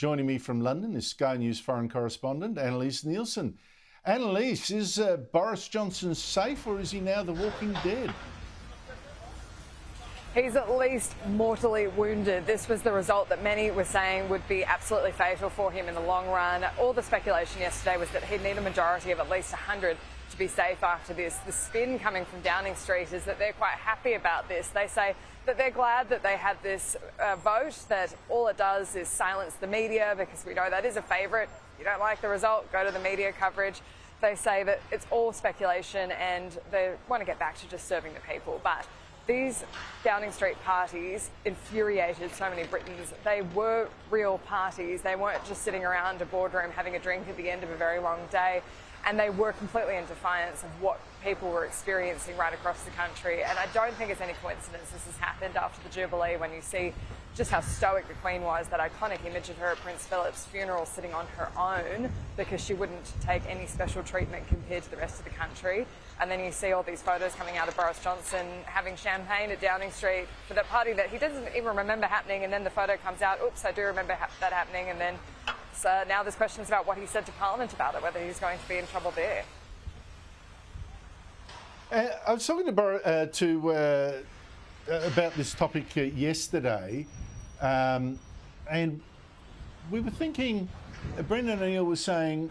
Joining me from London is Sky News foreign correspondent Annelise Nielsen. Annelise, is Boris Johnson safe or is he now the walking dead? He's at least mortally wounded. This was the result that many were saying would be absolutely fatal for him in the long run. All the speculation yesterday was that he'd need a majority of at least 100 to be safe after this. The spin coming from Downing Street is that they're quite happy about this. They say that they're glad that they had this vote, that all it does is silence the media, because we know that is a favourite. You don't like the result, go to the media coverage. They say that it's all speculation and they want to get back to just serving the people. But these Downing Street parties infuriated so many Britons. They were real parties. They weren't just sitting around a boardroom having a drink at the end of a very long day. And they were completely in defiance of what people were experiencing right across the country. And I don't think it's any coincidence this has happened after the Jubilee, when you see just how stoic the Queen was, that iconic image of her at Prince Philip's funeral sitting on her own because she wouldn't take any special treatment compared to the rest of the country. And then you see all these photos coming out of Boris Johnson having champagne at Downing Street for that party that he doesn't even remember happening, and then the photo comes out, oops, I do remember that happening, and then so now there's questions about what he said to Parliament about it, whether he's going to be in trouble there. I was talking to Boris about this topic yesterday, and we were thinking, Brendan O'Neill was saying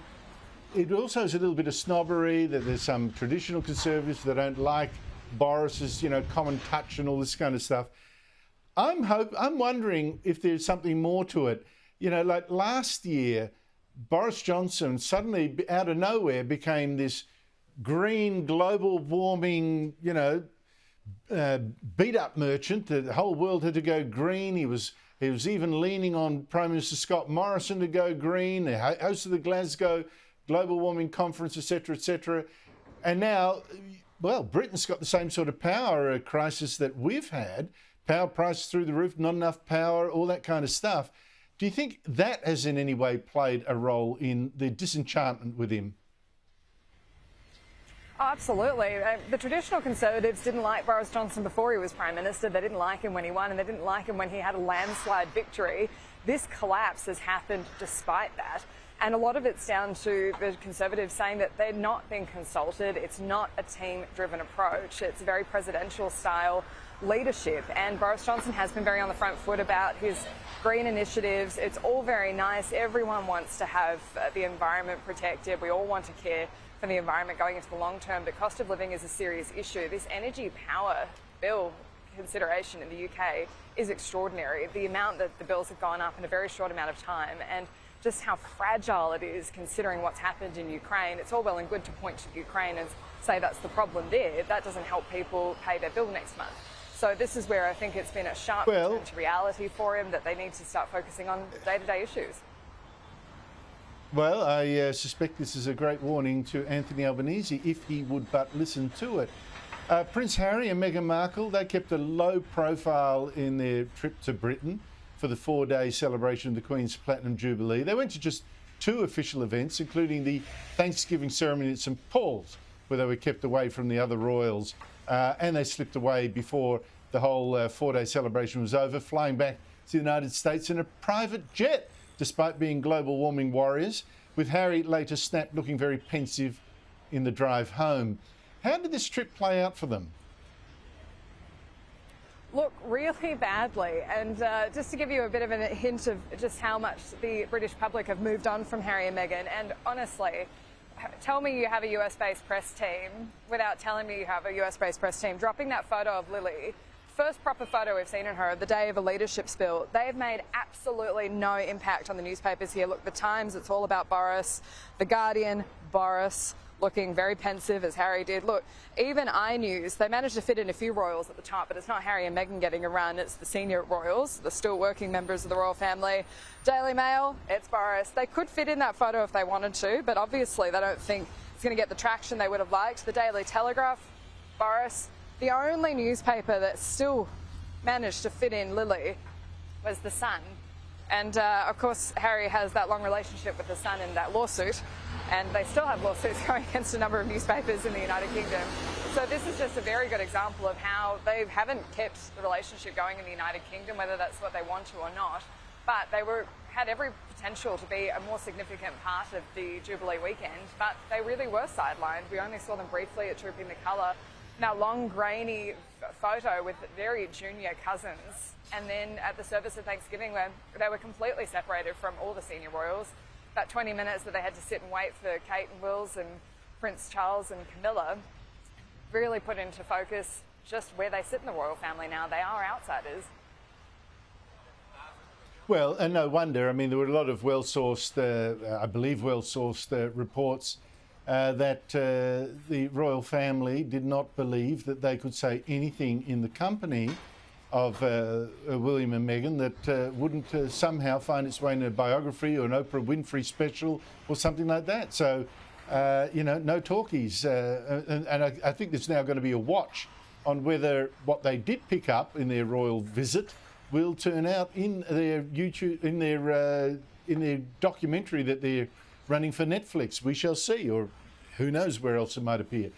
it also is a little bit of snobbery, that there's some traditional Conservatives that don't like Boris's, common touch and all this kind of stuff. I'm wondering if there's something more to it. Like last year, Boris Johnson suddenly, out of nowhere, became this green, global warming, beat-up merchant. The whole world had to go green. He was even leaning on Prime Minister Scott Morrison to go green. The host of the Glasgow Global Warming Conference, etc., etc. And now, well, Britain's got the same sort of power crisis that we've had. Power prices through the roof, not enough power, all that kind of stuff. Do you think that has in any way played a role in the disenchantment with him? Oh, absolutely. The traditional Conservatives didn't like Boris Johnson before he was Prime Minister. They didn't like him when he won, and they didn't like him when he had a landslide victory. This collapse has happened despite that. And a lot of it's down to the Conservatives saying that they're not being consulted. It's not a team-driven approach. It's a very presidential-style leadership. And Boris Johnson has been very on the front foot about his green initiatives. It's all very nice. Everyone wants to have the environment protected. We all want to care for the environment going into the long term. But cost of living is a serious issue. This energy power bill consideration in the UK is extraordinary. The amount that the bills have gone up in a very short amount of time, and just how fragile it is considering what's happened in Ukraine. It's all well and good to point to Ukraine and say that's the problem there. That doesn't help people pay their bill next month. So this is where I think it's been a sharp return to reality for him, that they need to start focusing on day-to-day issues. Well, I suspect this is a great warning to Anthony Albanese, if he would but listen to it. Prince Harry and Meghan Markle, they kept a low profile in their trip to Britain for the 4-day celebration of the Queen's Platinum Jubilee. They went to just 2 official events, including the Thanksgiving ceremony at St Paul's, where they were kept away from the other royals, and they slipped away before the whole 4-day celebration was over, flying back to the United States in a private jet, despite being global warming warriors, with Harry later snapped looking very pensive in the drive home. How did this trip play out for them? Look, really badly. And just to give you a bit of a hint of just how much the British public have moved on from Harry and Meghan, and honestly, tell me you have a US-based press team without telling me you have a US-based press team. Dropping that photo of Lily, first proper photo we've seen of her, the day of a leadership spill. They've made absolutely no impact on the newspapers here. Look, The Times, it's all about Boris. The Guardian, Boris, looking very pensive as Harry did. Look, even iNews, they managed to fit in a few royals at the top, but it's not Harry and Meghan getting a run, it's the senior royals, the still working members of the royal family. Daily Mail, it's Boris. They could fit in that photo if they wanted to, but obviously they don't think it's going to get the traction they would have liked. The Daily Telegraph, Boris. The only newspaper that still managed to fit in Lily was The Sun. And of course, Harry has that long relationship with The Sun in that lawsuit, and they still have lawsuits going against a number of newspapers in the United Kingdom. So this is just a very good example of how they haven't kept the relationship going in the United Kingdom, whether that's what they want to or not. But they had every potential to be a more significant part of the Jubilee weekend, but they really were sidelined. We only saw them briefly at Trooping the Colour. Now, long, grainy photo with very junior cousins, and then at the service of Thanksgiving where they were completely separated from all the senior royals. That 20 minutes that they had to sit and wait for Kate and Wills and Prince Charles and Camilla really put into focus just where they sit in the royal family now. They are outsiders. Well, and no wonder. I mean, there were a lot of well-sourced, I believe well-sourced reports that the royal family did not believe that they could say anything in the company of William and Meghan that wouldn't somehow find its way in a biography or an Oprah Winfrey special or something like that. So, no talkies. And I think there's now going to be a watch on whether what they did pick up in their royal visit will turn out in their YouTube, in their documentary that they're running for Netflix. We shall see, or who knows where else it might appear.